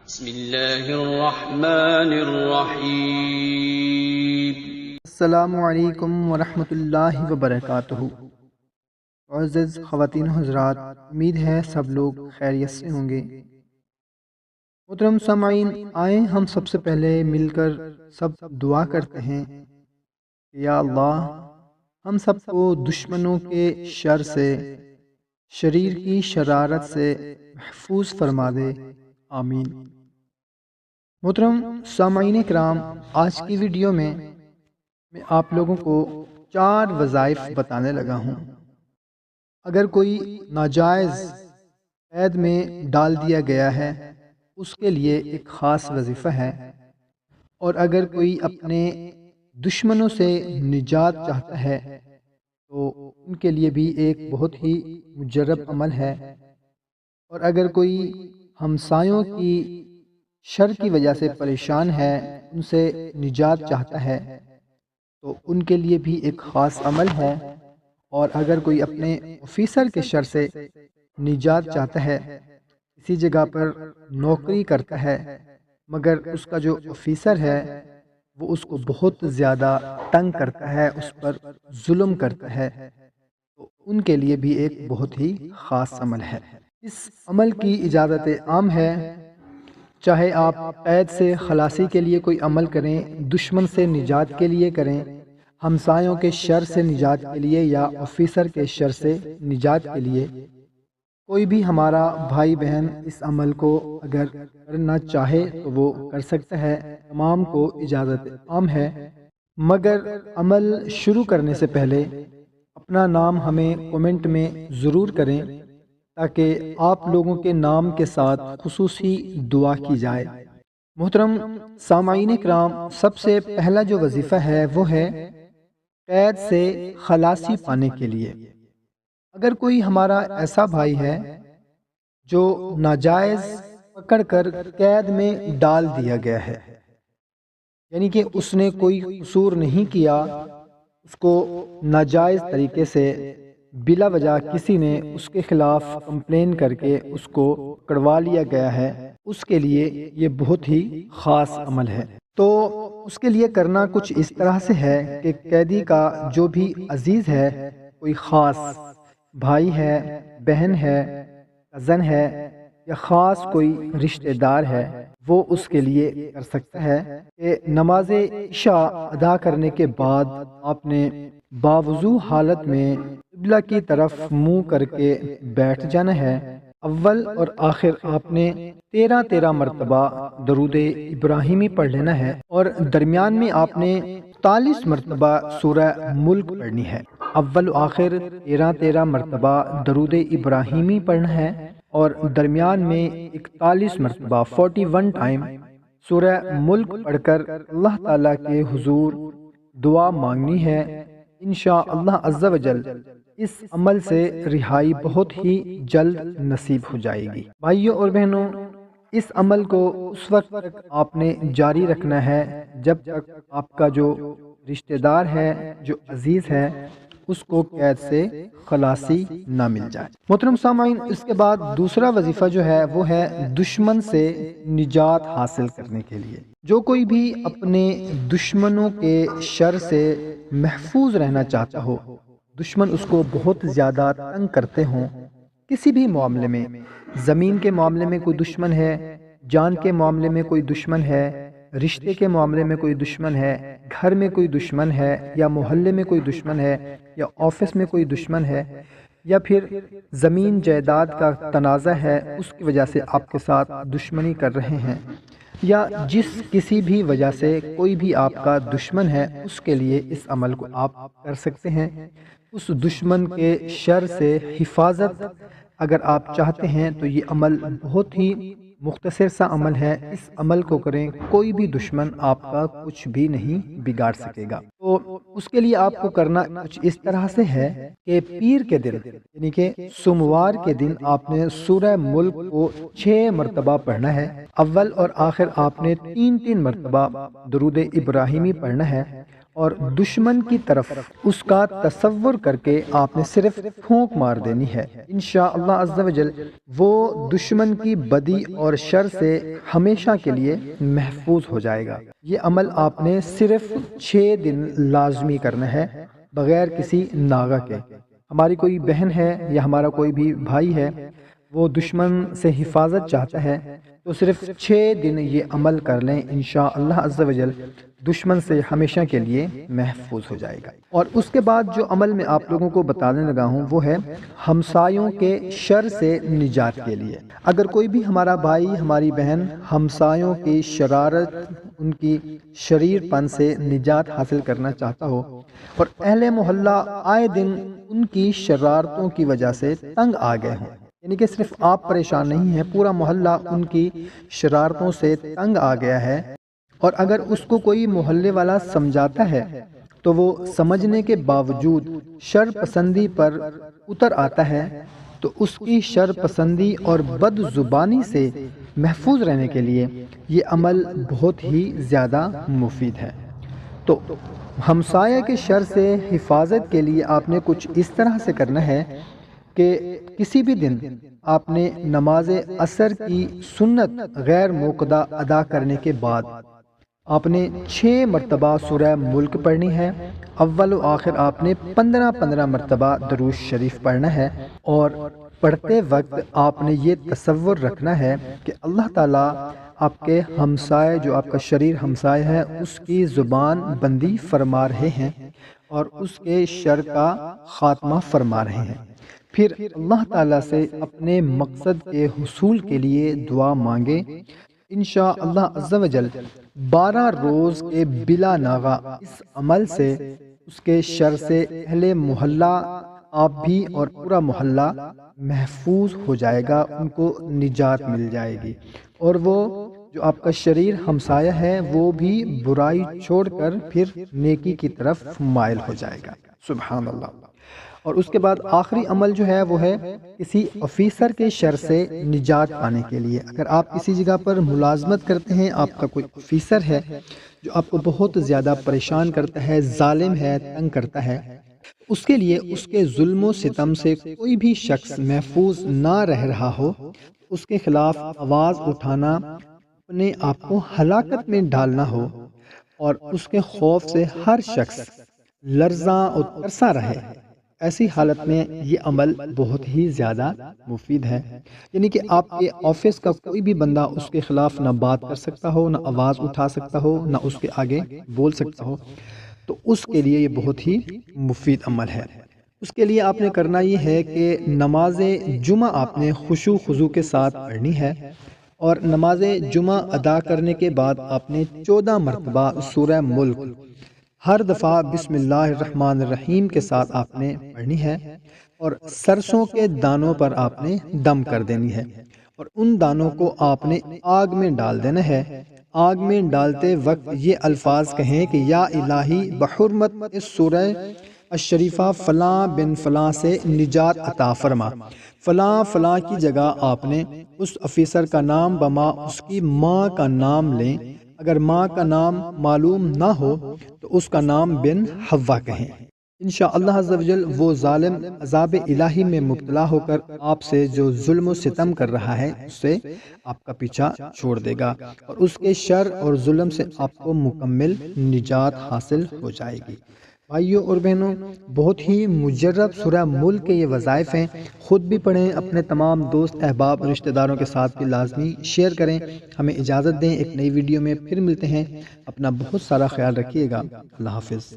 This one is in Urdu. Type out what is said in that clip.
بسم اللہ الرحمن الرحیم۔ السلام علیکم ورحمۃ اللہ وبرکاتہ۔ معزز خواتین و حضرات، امید ہے سب لوگ خیریت سے ہوں گے۔ محترم سامعین، آئیں ہم سب سے پہلے مل کر سب دعا کرتے ہیں کہ یا اللہ ہم سب کو دشمنوں کے شر سے، شریر کی شرارت سے محفوظ فرما دے، آمین۔ محترم سامعین کرام، آج کی ویڈیو میں آپ لوگوں کو 4 وظائف بتانے لگا ہوں۔ اگر کوئی ناجائز قید میں ڈال دیا گیا ہے، اس کے لیے ایک خاص وظیفہ ہے، اور اگر کوئی اپنے دشمنوں سے نجات چاہتا ہے تو ان کے لیے بھی ایک بہت ہی مجرب عمل ہے، اور اگر کوئی ہمسایوں کی شر کی وجہ سے پریشان ہے، ان سے نجات چاہتا ہے تو ان کے لیے بھی ایک خاص عمل ہے، اور اگر کوئی اپنے آفیسر کے شر سے نجات چاہتا ہے، کسی جگہ پر نوکری کرتا ہے مگر اس کا جو آفیسر ہے وہ اس کو بہت زیادہ تنگ کرتا ہے، اس پر ظلم کرتا ہے، تو ان کے لیے بھی ایک بہت ہی خاص عمل ہے۔ اس عمل کی اجازت عام ہے، چاہے آپ قید سے خلاصی کے لیے کوئی عمل کریں، دشمن سے نجات کے لیے کریں، ہمسایوں کے شر سے نجات کے لیے، یا آفیسر کے شر سے نجات کے لیے، کوئی بھی ہمارا بھائی بہن اس عمل کو اگر کرنا چاہے تو وہ کر سکتا ہے، تمام کو اجازت عام ہے۔ مگر عمل شروع کرنے سے پہلے اپنا نام ہمیں کومنٹ میں ضرور کریں تاکہ آپ لوگوں کے نام کے ساتھ خصوصی دعا کی جائے۔ محترم سامعین کرام، سب سے پہلا جو وظیفہ ہے وہ ہے قید سے خلاصی پانے کے لیے۔ اگر کوئی ہمارا ایسا بھائی ہے جو ناجائز پکڑ کر قید میں ڈال دیا گیا ہے، یعنی کہ اس نے کوئی قصور نہیں کیا، اس کو ناجائز طریقے سے بلا وجہ کسی نے اس کے خلاف کمپلین کر کے اس کو پکڑوا لیا گیا ہے، اس کے لیے یہ بہت ہی خاص عمل ہے۔ تو اس کے لیے کرنا کچھ اس طرح سے ہے کہ قیدی کا جو بھی عزیز ہے، کوئی خاص بھائی ہے، بہن ہے، کزن ہے، یا خاص کوئی رشتہ دار ہے، وہ اس کے لیے کر سکتا ہے کہ نماز عشاء ادا کرنے کے بعد آپ نے باوضو حالت میں قبلہ کی طرف منہ کر کے بیٹھ جانا ہے۔ اول اور آخر آپ نے 13 مرتبہ درود ابراہیمی پڑھ لینا ہے، اور درمیان میں آپ نے 40 مرتبہ سورہ ملک پڑھنی ہے۔ اول و آخر 13 مرتبہ درود ابراہیمی پڑھنا ہے، اور درمیان میں 41 مرتبہ 41 ٹائم سورہ ملک پڑھ کر اللہ تعالیٰ کے حضور دعا مانگنی ہے۔ انشاءاللہ عز و جل اس عمل سے رہائی بہت ہی جلد نصیب ہو جائے گی۔ بھائیوں اور بہنوں، اس عمل کو اس وقت تک آپ نے جاری رکھنا ہے جب تک آپ کا جو رشتہ دار ہے، جو عزیز ہے، اس کو قید سے خلاصی نہ مل جائے۔ محترم سامعین، اس کے بعد دوسرا وظیفہ جو ہے وہ ہے دشمن سے نجات حاصل کرنے کے لیے۔ جو کوئی بھی اپنے دشمنوں کے شر سے محفوظ رہنا چاہتا ہو، دشمن اس کو بہت زیادہ تنگ کرتے ہوں، کسی بھی معاملے میں، زمین کے معاملے میں کوئی دشمن ہے، جان کے معاملے میں کوئی دشمن ہے، رشتے کے معاملے میں کوئی دشمن ہے، گھر میں کوئی دشمن ہے، یا محلے میں کوئی دشمن ہے، یا آفس میں کوئی دشمن ہے، یا پھر زمین جائیداد کا تنازع ہے، اس کی وجہ سے آپ کے ساتھ دشمنی کر رہے ہیں، یا جس کسی بھی وجہ سے کوئی بھی آپ کا دشمن ہے، اس کے لیے اس عمل کو آپ کر سکتے ہیں۔ اس دشمن کے شر سے حفاظت اگر آپ چاہتے ہیں تو یہ عمل بہت ہی مختصر سا عمل ہے، اس عمل کو کریں، کوئی بھی دشمن آپ کا کچھ بھی نہیں بگاڑ سکے گا۔ تو اس کے لیے آپ کو کرنا کچھ اس طرح سے ہے کہ پیر کے دن، یعنی کہ سوموار کے دن، آپ نے سورہ ملک کو 6 مرتبہ پڑھنا ہے۔ اول اور آخر آپ نے 3 مرتبہ درود ابراہیمی پڑھنا ہے، اور دشمن کی طرف اس کا تصور کر کے آپ نے صرف پھونک مار دینی ہے۔ انشاءاللہ عز و جل وہ دشمن کی بدی اور شر سے ہمیشہ کے لیے محفوظ ہو جائے گا۔ یہ عمل آپ نے صرف 6 دن لازمی کرنا ہے بغیر کسی ناغہ کے۔ ہماری کوئی بہن ہے یا ہمارا کوئی بھی بھائی ہے، وہ دشمن سے حفاظت چاہتا ہے تو صرف 6 دن یہ عمل کر لیں، انشاءاللہ عز و جل دشمن سے ہمیشہ کے لیے محفوظ ہو جائے گا۔ اور اس کے بعد جو عمل میں آپ لوگوں کو بتانے لگا ہوں وہ ہے ہمسایوں کے شر سے نجات کے لیے۔ اگر کوئی بھی ہمارا بھائی ہماری بہن ہمسایوں کی شرارت، ان کی شریر پن سے نجات حاصل کرنا چاہتا ہو اور اہل محلہ آئے دن ان کی شرارتوں کی وجہ سے تنگ آ گئے ہوں، یعنی کہ صرف آپ پریشان نہیں ہیں، پورا محلہ ان کی شرارتوں سے تنگ آ گیا ہے، اور اگر اس کو کوئی محلے والا سمجھاتا ہے تو وہ سمجھنے کے باوجود شر پسندی پر اتر آتا ہے، تو اس کی شر پسندی اور بد زبانی سے محفوظ رہنے کے لیے یہ عمل بہت ہی زیادہ مفید ہے۔ تو ہمسایہ کے شر سے حفاظت کے لیے آپ نے کچھ اس طرح سے کرنا ہے کہ کسی بھی دن آپ نے نماز عصر کی سنت غیر موقدہ ادا کرنے کے بعد آپ نے 6 مرتبہ سورہ ملک پڑھنی ہے۔ اول و آخر آپ نے 15 مرتبہ درود شریف پڑھنا ہے، اور پڑھتے وقت آپ نے یہ تصور رکھنا ہے کہ اللہ تعالیٰ آپ کے ہمسائے، جو آپ کا شریر ہمسائے ہے، اس کی زبان بندی فرما رہے ہیں اور اس کے شر کا خاتمہ فرما رہے ہیں۔ پھر اللہ تعالیٰ سے اپنے مقصد کے حصول کے لیے دعا مانگے۔ انشاءاللہ عز و جل 12 روز کے بلا ناغہ اس عمل سے اس کے شر سے اہل محلہ، آپ بھی اور پورا محلہ محفوظ ہو جائے گا، ان کو نجات مل جائے گی، اور وہ جو آپ کا شریر ہمسایہ ہے وہ بھی برائی چھوڑ کر پھر نیکی کی طرف مائل ہو جائے گا۔ سبحان اللہ۔ اور اس کے بعد آخری عمل جو ہے وہ ہے کسی آفیسر کے شر سے نجات پانے کے لیے۔ اگر آپ کسی جگہ پر ملازمت کرتے ہیں، آپ کا کوئی آفیسر ہے جو آپ کو بہت زیادہ پریشان کرتا ہے، ظالم ہے، تنگ کرتا ہے، اس کے لیے اس کے ظلم و ستم سے کوئی بھی شخص محفوظ نہ رہ رہا ہو، اس کے خلاف آواز اٹھانا اپنے آپ کو ہلاکت میں ڈالنا ہو، اور اس کے خوف سے ہر شخص لرزاں اور ترسا رہے، ایسی حالت میں یہ عمل بہت ہی زیادہ مفید ہے۔ یعنی کہ آپ کے آفس کا کوئی بھی بندہ اس کے خلاف نہ بات کر سکتا ہو، نہ آواز اٹھا سکتا ہو، نہ اس کے آگے بول سکتا ہو، تو اس کے لیے یہ بہت ہی مفید عمل ہے۔ اس کے لیے آپ نے کرنا یہ ہے کہ نماز جمعہ آپ نے خشوع خضوع کے ساتھ پڑھنی ہے، اور نماز جمعہ ادا کرنے کے بعد آپ نے 14 مرتبہ سورہ ملک ہر دفعہ بسم اللہ الرحمن الرحیم کے ساتھ آپ نے پڑھنی ہے، اور سرسوں کے دانوں پر آپ نے دم کر دینی ہے، اور ان دانوں کو آپ نے آگ میں ڈال دینا ہے۔ آگ میں ڈالتے وقت یہ الفاظ کہیں کہ یا الہی بحرمت اس سورہ الشریفہ فلاں بن فلاں سے نجات عطا فرما۔ فلاں فلاں کی جگہ آپ نے اس آفیسر کا نام بما اس کی ماں کا نام لیں، اگر ماں کا نام معلوم نہ ہو تو اس کا نام بن حوا کہیں۔ انشاءاللہ عز و جل وہ ظالم عذاب الہی میں مبتلا ہو کر آپ سے جو ظلم و ستم کر رہا ہے اس سے آپ کا پیچھا چھوڑ دے گا، اور اس کے شر اور ظلم سے آپ کو مکمل نجات حاصل ہو جائے گی۔ بھائیوں اور بہنوں، بہت ہی مجرب سورہ ملک کے یہ وظائف ہیں، خود بھی پڑھیں، اپنے تمام دوست احباب اور رشتہ داروں کے ساتھ بھی لازمی شیئر کریں۔ ہمیں اجازت دیں، ایک نئی ویڈیو میں پھر ملتے ہیں۔ اپنا بہت سارا خیال رکھیے گا۔ اللہ حافظ۔